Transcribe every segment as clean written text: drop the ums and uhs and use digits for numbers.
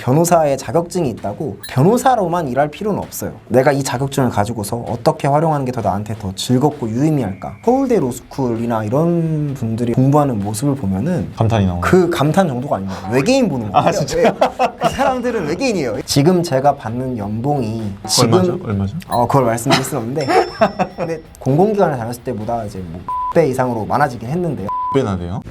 변호사의 자격증이 있다고 변호사로만 일할 필요는 없어요. 내가 이 자격증을 가지고서 어떻게 활용하는 게 더 나한테 더 즐겁고 유의미할까. 서울대 로스쿨이나 이런 분들이 공부하는 모습을 보면은 감탄이 나오네. 그 감탄 정도가 아닙니다. 외계인 보는 거예요. 진짜? 그 사람들은 외계인이에요. 지금 제가 받는 연봉이 지금 얼마죠? 그걸 말씀드릴 수는 없는데 근데 공공기관에 다녔을 때보다 이제 뭐 10배 이상으로 많아지긴 했는데요. 꽤나 돼요?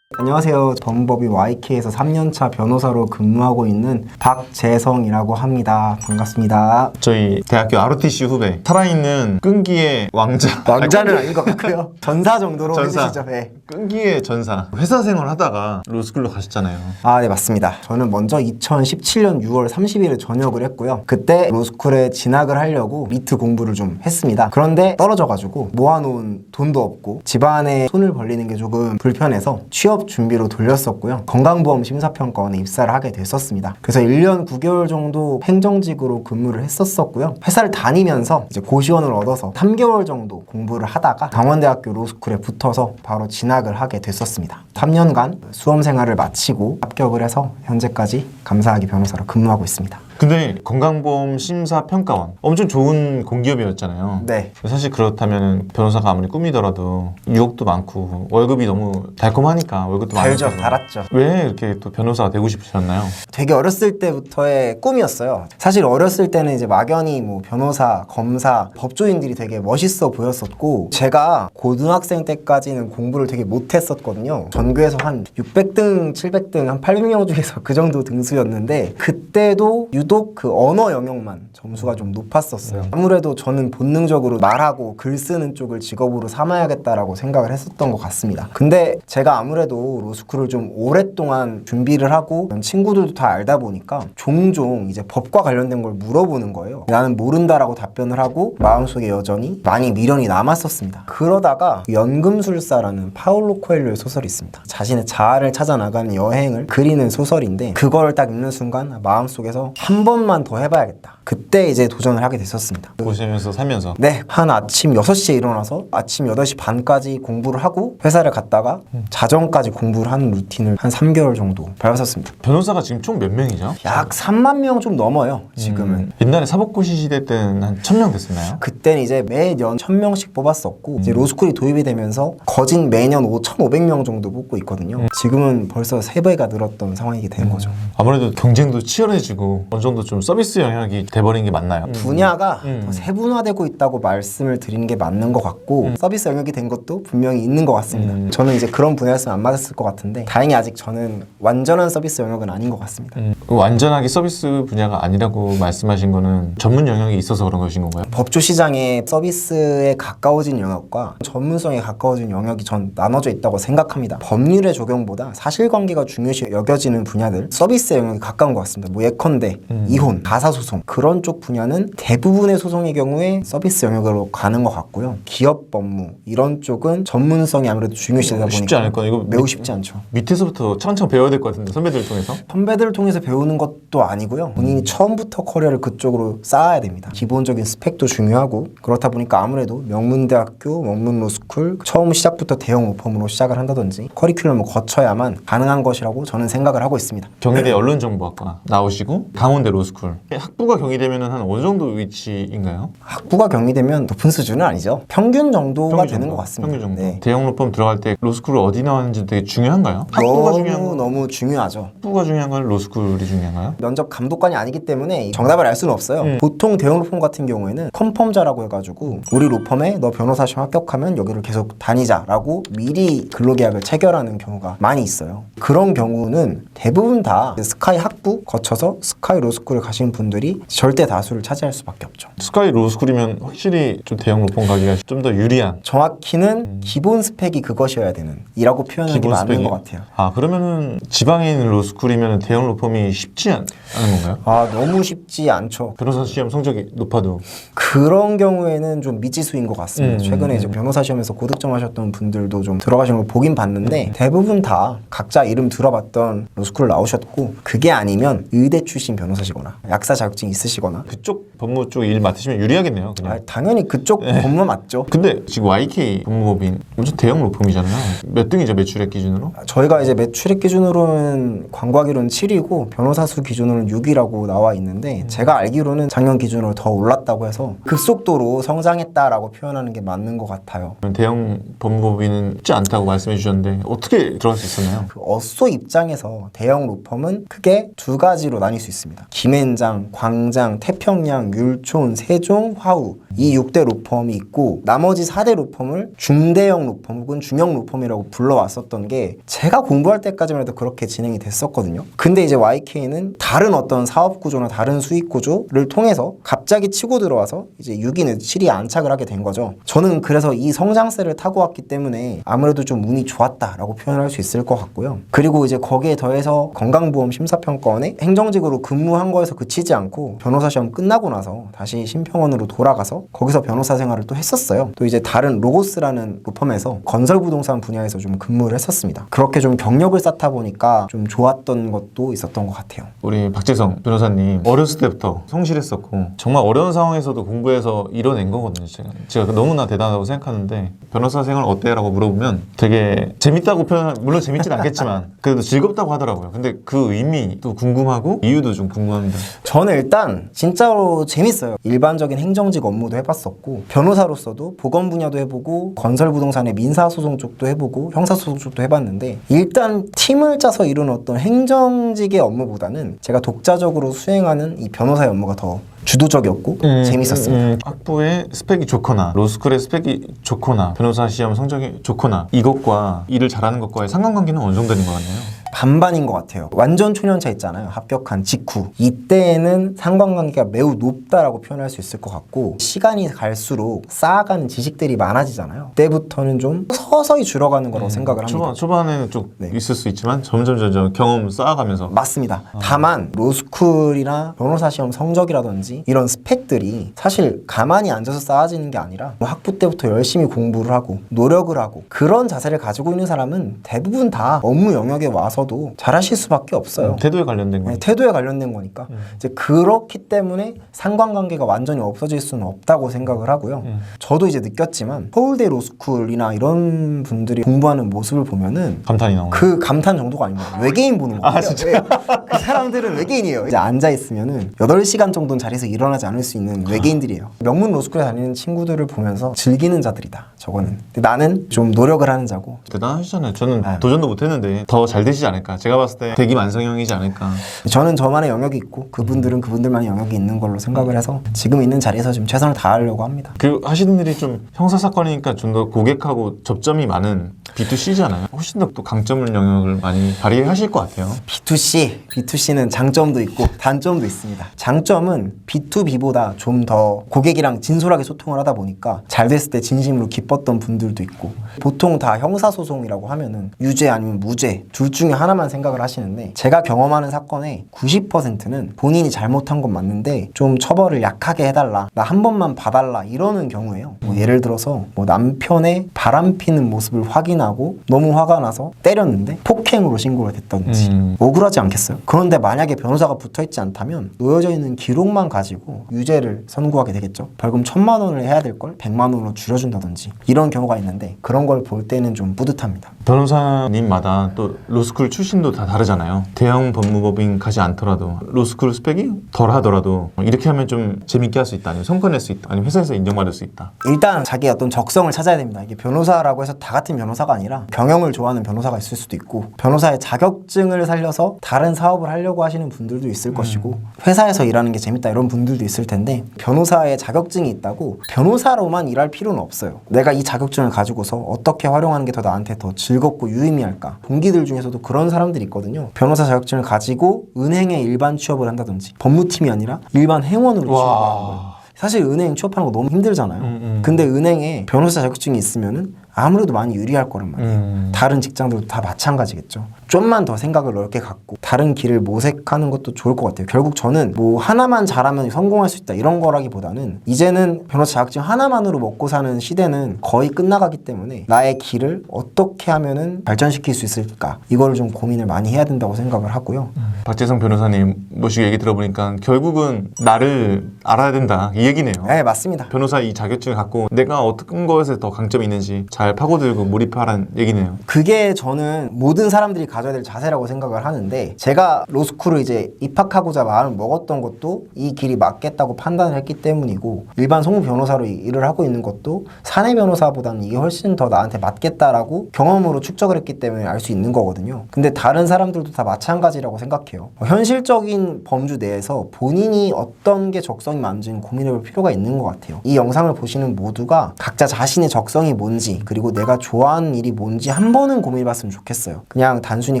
안녕하세요. 범법이 YK에서 3년차 변호사로 근무하고 있는 박재성이라고 합니다. 반갑습니다. 저희 대학교 ROTC 후배, 살아있는 끈기의 왕자. 왕자는 아닌 것 같고요. 전사 정도로 전사. 해주시죠. 네. 끈기의 전사. 회사 생활 하다가 로스쿨로 가셨잖아요. 네, 맞습니다. 저는 먼저 2017년 6월 30일에 전역을 했고요. 그때 로스쿨에 진학을 하려고 미트 공부를 좀 했습니다. 그런데 떨어져가지고 모아놓은 돈도 없고 집안에 손을 벌리는 게 조금 불편해서 취업 준비로 돌렸었고요. 건강보험 심사평가원에 입사를 하게 됐었습니다. 그래서 1년 9개월 정도 행정직으로 근무를 했었고요. 회사를 다니면서 이제 고시원을 얻어서 3개월 정도 공부를 하다가 강원대학교 로스쿨에 붙어서 바로 진학을 하게 됐었습니다. 3년간 수험 생활을 마치고 합격을 해서 현재까지 감사하게 변호사로 근무하고 있습니다. 근데 건강보험 심사평가원 엄청 좋은 공기업이었잖아요. 네. 사실 그렇다면 변호사가 아무리 꿈이더라도 유혹도 많고 월급이 너무 달콤하니까 월급도 달죠. 많이 달았죠. 왜 이렇게 또 변호사가 되고 싶으셨나요? 되게 어렸을 때부터의 꿈이었어요. 사실 어렸을 때는 이제 막연히 뭐 변호사, 검사, 법조인들이 되게 멋있어 보였었고 제가 고등학생 때까지는 공부를 되게 못했었거든요. 전교에서 한 600등, 700등, 한 800명 중에서 그 정도 등수였는데 그때도 유독 그 언어 영역만 점수가 좀 높았었어요. 아무래도 저는 본능적으로 말하고 글 쓰는 쪽을 직업으로 삼아야겠다라고 생각을 했었던 것 같습니다. 근데 제가 아무래도 로스쿨을 좀 오랫동안 준비를 하고 친구들도 다 알다 보니까 종종 이제 법과 관련된 걸 물어보는 거예요. 나는 모른다라고 답변을 하고 마음속에 여전히 많이 미련이 남았었습니다. 그러다가 연금술사라는 파울로 코엘료의 소설이 있습니다. 자신의 자아를 찾아 나가는 여행을 그리는 소설인데 그걸 딱 읽는 순간 마음속에서 한 번만 더 해봐야겠다. 그때 이제 도전을 하게 됐었습니다. 보시면서 살면서. 네, 한 아침 6시에 일어나서 아침 8시 반까지 공부를 하고 회사를 갔다가 자정까지 공부를 하는 루틴을 한 3개월 정도 밟았었습니다. 변호사가 지금 총 몇 명이죠? 약 3만 명 좀 넘어요, 지금은. 옛날에 사법고시 시대 때는 한 1000명 됐었나요? 그때는 이제 매년 1000명씩 뽑았었고 이제 로스쿨이 도입이 되면서 거진 매년 1500명 정도 뽑고 있거든요. 지금은 벌써 3배가 늘었던 상황이게 된 거죠. 아무래도 경쟁도 치열해지고 어느 정도 좀 서비스 영역이 돼버린 게 맞나요? 분야가 더 세분화되고 있다고 말씀을 드리는 게 맞는 것 같고 서비스 영역이 된 것도 분명히 있는 것 같습니다. 저는 이제 그런 분야였으면 안 맞았을 것 같은데 다행히 아직 저는 완전한 서비스 영역은 아닌 것 같습니다. 완전하게 서비스 분야가 아니라고 말씀하신 거는 전문 영역이 있어서 그런 것인 건가요? 법조 시장의 서비스에 가까워진 영역과 전문성에 가까워진 영역이 전 나눠져 있다고 생각합니다. 법률의 적용보다 사실관계가 중요시 여겨지는 분야들 서비스 영역이 가까운 것 같습니다. 뭐 예컨대 이혼, 가사소송 그런 쪽 분야는 대부분의 소송의 경우에 서비스 영역으로 가는 것 같고요. 기업 법무 이런 쪽은 전문성이 아무래도 중요시되다 보니까 쉽지 않을 거예요. 이거 매우 쉽지 않죠. 밑에서부터 차근차근 배워야 될 것 같은데 선배들을 통해서? 선배들을 통해서 배우는 것도 아니고요. 본인이 처음부터 커리어를 그쪽으로 쌓아야 됩니다. 기본적인 스펙도 중요하고 그렇다 보니까 아무래도 명문대학교, 명문로스쿨 처음 시작부터 대형 로펌으로 시작을 한다든지 커리큘럼을 거쳐야만 가능한 것이라고 저는 생각을 하고 있습니다. 경희대 언론정보학과 나오시고 강원대 로스쿨 학부가 경희되면 한 어느 정도 위치인가요? 학부가 경희되면 높은 수준은 아니죠. 평균 정도가 평균 되는 정도, 것 같습니다. 평균 정도. 네. 대형 로펌 들어갈 때 로스쿨을 어디 나왔는지 되게 중요한가요? 학부가 중요한 거? 너무 중요하죠. 학부가 중요한 건 로스쿨이 중요한가요? 면접 감독관이 아니기 때문에 정답을 알 수는 없어요. 보통 대형 로펌 같은 경우에는 컨펌자라고 해가지고 우리 로펌에 너 변호사 시험 합격하면 여기를 계속 다니자라고 미리 근로계약을 체결하는 경우가 많이 있어요. 그런 경우는 대부분 다 스카이 학부 거쳐서 스카이 로스쿨을 가신 분들이 절대 다수를 차지할 수밖에 없죠. 스카이 로스쿨이면 확실히 좀 대형 로펌 가기가 좀 더 유리한 정확히는 기본 스펙이 그것이어야 되는 이라고 표현하는 게 맞는 것 같아요. 그러면은 지방에 있는 로스쿨이면 대형 로펌이 쉽지 않은 건가요? 아, 너무 쉽지 않죠. 변호사 시험 성적이 높아도 그런 경우에는 좀 미지수인 것 같습니다. 최근에 이제 변호사 시험에서 고득점 하셨던 분들도 좀 들어가신 걸 보긴 봤는데 대부분 다 각자 이름 들어봤던 로스쿨 나오셨고, 그게 아니면 의대 출신 변호사시거나 약사 자격증 있으시거나. 그쪽 법무 쪽 일 맡으시면 유리하겠네요. 그냥. 당연히 그쪽 법무 맞죠. 근데 지금 YK 법무법인 엄청 대형 로펌이잖아요. 몇 등이죠, 매출액 기준으로? 저희가 이제 매출액 기준으로는 광고하기로는 7위고 변호사 수 기준으로는 6위라고 나와 있는데, 제가 알기로는 작년 기준으로 더 올랐다고 해서 급속도로 성장했다라고 표현하는 게 맞는 것 같아요. 대형 법무법인은 쉽지 않다고 말씀해 주셨는데 어떻게 들어갈 수 있었나요? 그 어쏘 입장에서 대형 로펌은 크게 두 가지로 나뉠 수 있습니다. 김앤장, 광장, 태평양, 율촌, 세종, 화우, 이 6대 로펌이 있고, 나머지 4대 로펌을 중대형 로펌 혹은 중형 로펌이라고 불러왔었던 게 제가 공부할 때까지만 해도 그렇게 진행이 됐었거든요. 근데 이제 YK는 다른 어떤 사업 구조나 다른 수익 구조를 통해서 갑자기 치고 들어와서 이제 6위는 7위에 안착을 하게 된 거죠. 저는 그래서 이 성장세를 타고 왔기 때문에 아무래도 좀 운이 좋았다라고 표현할 수 있을 것 같고요. 그리고 이제 거기에 더해서 건강보험 심사평가원에 행정직으로 근무한 거에서 그치지 않고 변호사 시험 끝나고 나서 다시 심평원으로 돌아가서 거기서 변호사 생활을 또 했었어요. 또 이제 다른 로고스라는 로펌에서 건설부동산 분야에서 좀 근무를 했었습니다. 그렇게 좀 경력을 쌓다 보니까 좀 좋았던 것도 있었던 것 같아요. 우리 박재성 변호사님 어렸을 때부터 성실했었고 정말 어려운 상황에서도 공부해서 이뤄낸 거거든요. 제가 너무나 대단하다고 생각하는데, 변호사 생활 어때? 라고 물어보면 되게 재밌다고 물론 재밌진 않겠지만 그래도 즐겁다고 하더라고요. 근데 그 의미도 궁금하고 이유도 좀 궁금합니다. 저는 일단 진짜로 재밌어요. 일반적인 행정직 업무도 해봤었고, 변호사로서도 보건 분야도 해보고, 건설부동산의 민사소송 쪽도 해보고, 형사소송 쪽도 해봤는데, 일단 팀을 짜서 이루는 어떤 행정직의 업무보다는 제가 독자적으로 수행하는 이 변호사의 업무가 더 주도적이었고 재밌었습니다. 학부의 스펙이 좋거나 로스쿨의 스펙이 좋거나 변호사 시험 성적이 좋거나 이것과 일을 잘하는 것과의 상관관계는 어느 정도 되는 것 같나요? 반반인 것 같아요. 완전 초년차 있잖아요. 합격한 직후. 이때에는 상관관계가 매우 높다라고 표현할 수 있을 것 같고, 시간이 갈수록 쌓아가는 지식들이 많아지잖아요. 그때부터는 좀 서서히 줄어가는 거라고 생각을 합니다. 초반에는 좀 네. 있을 수 있지만 점점 경험 쌓아가면서. 맞습니다. 다만 로스쿨이나 변호사 시험 성적이라든지 이런 스펙들이 사실 가만히 앉아서 쌓아지는 게 아니라 뭐 학부 때부터 열심히 공부를 하고 노력을 하고 그런 자세를 가지고 있는 사람은 대부분 다 업무 영역에 와서도 잘하실 수밖에 없어요. 태도에 관련된 거니까. 네, 태도에 관련된 거니까. 이제 그렇기 때문에 상관관계가 완전히 없어질 수는 없다고 생각을 하고요. 저도 이제 느꼈지만 서울대 로스쿨이나 이런 분들이 공부하는 모습을 보면은 감탄이 나오는. 그 감탄 정도가 아닙니다. 외계인 보는 거예요. 진짜? 그 사람들은 외계인이에요. 이제 앉아 있으면은 8시간 정도는 자리에서 일어나지 않을 수 있는 외계인들이에요. 명문 로스쿨에 다니는 친구들을 보면서 즐기는 자들이다. 저거는. 근데 나는 좀 노력을 하는 자고. 대단하시잖아요. 저는 도전도 못했는데 더 잘 되시지 않을까. 제가 봤을 때 대기만성형이지 않을까. 저는 저만의 영역이 있고 그분들은 그분들만의 영역이 있는 걸로 생각을 해서 지금 있는 자리에서 좀 최선을 다하려고 합니다. 그 하시는 일이 좀 형사사건이니까 좀 더 고객하고 접점이 많은 B2C잖아요. 훨씬 더 또 강점을 영역을 많이 발휘하실 것 같아요. B2C는 장점도 있고 단점도 있습니다. 장점은 B2B보다 좀 더 고객이랑 진솔하게 소통을 하다 보니까 잘 됐을 때 진심으로 기뻤던 분들도 있고, 보통 다 형사소송이라고 하면은 유죄 아니면 무죄 둘 중에 하나만 생각을 하시는데, 제가 경험하는 사건의 90%는 본인이 잘못한 건 맞는데 좀 처벌을 약하게 해달라, 나 한 번만 봐달라 이러는 경우예요. 뭐 예를 들어서 뭐 남편의 바람피는 모습을 확인하고 너무 화가 나서 때렸는데 폭행으로 신고가 됐다든지 억울하지 않겠어요? 그런데 만약에 변호사가 붙어있지 않다면 놓여져 있는 기록만 가지고 유죄를 선고하게 되겠죠. 벌금 1,000만 원을 해야 될 걸 100만 원으로 줄여준다든지 이런 경우가 있는데, 그런 걸 볼 때는 좀 뿌듯합니다. 변호사님마다 또 로스쿨 출신도 다 다르잖아요. 대형 법무법인 가지 않더라도 로스쿨 스펙이 덜 하더라도 이렇게 하면 좀 재밌게 할 수 있다, 아니면 성과낼 수 있다, 아니면 회사에서 인정받을 수 있다. 일단 자기의 어떤 적성을 찾아야 됩니다. 이게 변호사라고 해서 다 같은 변호사가 아니라 경영을 좋아하는 변호사가 있을 수도 있고, 변호사의 자격증을 살려서 다른 사업을 하려고 하시는 분들도 있을 것이고, 회사에서 일하는 게 재밌다 이런 분들도 있을 텐데, 변호사의 자격증이 있다고 변호사로만 일할 필요는 없어요. 내가 이 자격증을 가지고서 어떻게 활용하는 게 더 나한테 더 즐겁고 유의미할까? 동기들 중에서도 그런 사람들이 있거든요. 변호사 자격증을 가지고 은행에 일반 취업을 한다든지, 법무팀이 아니라 일반 행원으로 취업을 하는 거예요. 사실 은행 취업하는 거 너무 힘들잖아요. 근데 은행에 변호사 자격증이 있으면은 아무래도 많이 유리할 거란 말이에요. 다른 직장들도 다 마찬가지겠죠. 좀만 더 생각을 넓게 갖고 다른 길을 모색하는 것도 좋을 것 같아요. 결국 저는 뭐 하나만 잘하면 성공할 수 있다 이런 거라기보다는 이제는 변호사 자격증 하나만으로 먹고 사는 시대는 거의 끝나가기 때문에 나의 길을 어떻게 하면은 발전시킬 수 있을까 이거를 좀 고민을 많이 해야 된다고 생각을 하고요. 박재성 변호사님 모시고 얘기 들어보니까 결국은 나를 알아야 된다 이 얘기네요. 네, 맞습니다. 변호사 이 자격증을 갖고 내가 어떤 것에 더 강점이 있는지 잘 파고들고 몰입하라는 얘기네요. 그게 저는 모든 사람들이 가져야 될 자세라고 생각을 하는데 제가 로스쿨을 이제 입학하고자 마음을 먹었던 것도 이 길이 맞겠다고 판단을 했기 때문이고 일반 송무 변호사로 일을 하고 있는 것도 사내 변호사보다는 이게 훨씬 더 나한테 맞겠다라고 경험으로 축적을 했기 때문에 알 수 있는 거거든요. 근데 다른 사람들도 다 마찬가지라고 생각해요. 현실적인 범주 내에서 본인이 어떤 게 적성이 맞는지 고민해볼 필요가 있는 것 같아요. 이 영상을 보시는 모두가 각자 자신의 적성이 뭔지 그리고 내가 좋아하는 일이 뭔지 한 번은 고민해봤으면 좋겠어요. 그냥 단순히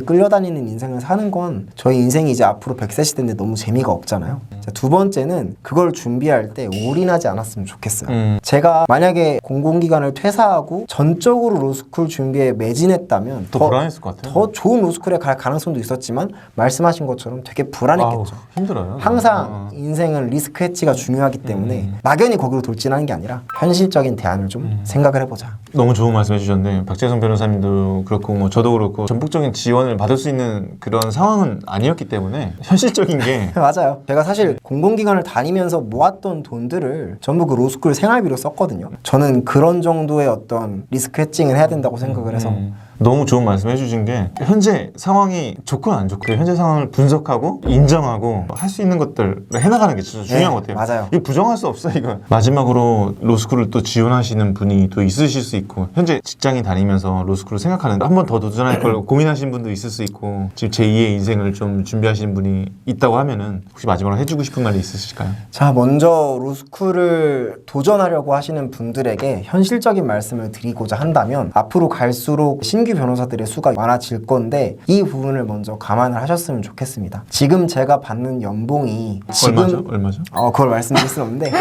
끌려다니는 인생을 사는 건 저희 인생이 이제 앞으로 100세 시대인데 너무 재미가 없잖아요. 자, 두 번째는 그걸 준비할 때 올인하지 않았으면 좋겠어요. 제가 만약에 공공기관을 퇴사하고 전적으로 로스쿨 준비에 매진했다면 더 불안했을 것 같아요. 더 좋은 로스쿨에 갈 가능성도 있었지만 말씀하신 것처럼 되게 불안했겠죠. 아우, 힘들어요. 항상 인생은 리스크 해치가 중요하기 때문에 막연히 거기로 돌진하는 게 아니라 현실적인 대안을 좀 생각을 해보자. 너무 좋은 말씀 해주셨는데 박재성 변호사님도 그렇고 뭐 저도 그렇고 전폭적인 지원을 받을 수 있는 그런 상황은 아니었기 때문에 현실적인 게 맞아요. 제가 사실 공공기관을 다니면서 모았던 돈들을 전부 그 로스쿨 생활비로 썼거든요. 저는 그런 정도의 어떤 리스크 해칭을 해야 된다고 생각을 해서 너무 좋은 말씀 해주신 게 현재 상황이 좋건 안 좋건 현재 상황을 분석하고 인정하고 할 수 있는 것들을 해나가는 게 진짜 중요한 것 같아요. 맞아요. 이거 부정할 수 없어요. 이거 마지막으로 로스쿨을 또 지원하시는 분이 또 있으실 수 있고 현재 직장인 다니면서 로스쿨을 생각하는 한 번 더 도전할 걸 고민하시는 분도 있을 수 있고 지금 제2의 인생을 좀 준비하시는 분이 있다고 하면은 혹시 마지막으로 해주고 싶은 말이 있으실까요? 자, 먼저 로스쿨을 도전하려고 하시는 분들에게 현실적인 말씀을 드리고자 한다면 앞으로 갈수록 신규 변호사들의 수가 많아질 건데 이 부분을 먼저 감안을 하셨으면 좋겠습니다. 지금 제가 받는 연봉이 얼마죠? 그걸 말씀드릴 수는 없는데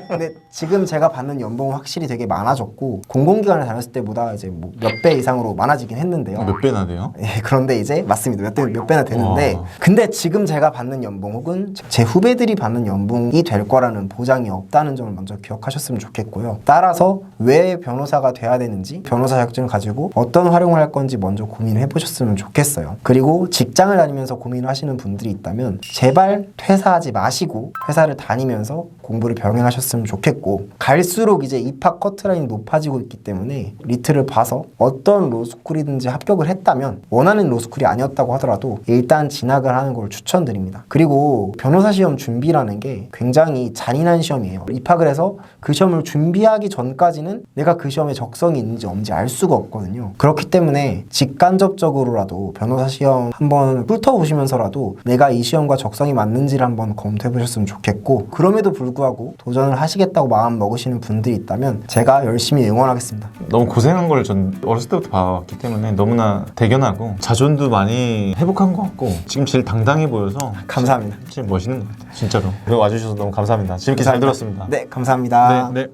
근데 지금 제가 받는 연봉은 확실히 되게 많아졌고 공공기관에 다녔을 때보다 이제 뭐 몇 배 이상으로 많아지긴 했는데요. 몇 배나 돼요? 예, 그런데 이제 맞습니다. 몇 배나 되는데 와. 근데 지금 제가 받는 연봉 혹은 제 후배들이 받는 연봉이 될 거라는 보장이 없다는 점을 먼저 기억하셨으면 좋겠고요. 따라서 왜 변호사가 돼야 되는지 변호사 자격증을 가지고 어떤 활용을 할 건지 먼저 고민을 해보셨으면 좋겠어요. 그리고 직장을 다니면서 고민을 하시는 분들이 있다면 제발 퇴사하지 마시고 회사를 다니면서 공부를 병행하셨으면 좋겠고 갈수록 이제 입학 커트라인이 높아지고 있기 때문에 리트를 봐서 어떤 로스쿨이든지 합격을 했다면 원하는 로스쿨이 아니었다고 하더라도 일단 진학을 하는 걸 추천드립니다. 그리고 변호사 시험 준비라는 게 굉장히 잔인한 시험이에요. 입학을 해서 그 시험을 준비하기 전까지는 내가 그 시험에 적성이 있는지 없는지 알 수가 없거든요. 그렇기 때문에 직간접적으로라도 변호사 시험 한번 훑어보시면서라도 내가 이 시험과 적성이 맞는지를 한번 검토해보셨으면 좋겠고 그럼에도 불구하고 도전을 하시겠다고 마음 먹으시는 분들이 있다면 제가 열심히 응원하겠습니다. 너무 고생한 걸 전 어렸을 때부터 봐왔기 때문에 너무나 대견하고 자존도 많이 회복한 것 같고 지금 제일 당당해 보여서 감사합니다. 진짜 멋있는 것 같아요. 진짜로. 여기 와주셔서 너무 감사합니다. 재밌게 잘 들었습니다. 네, 감사합니다. 네.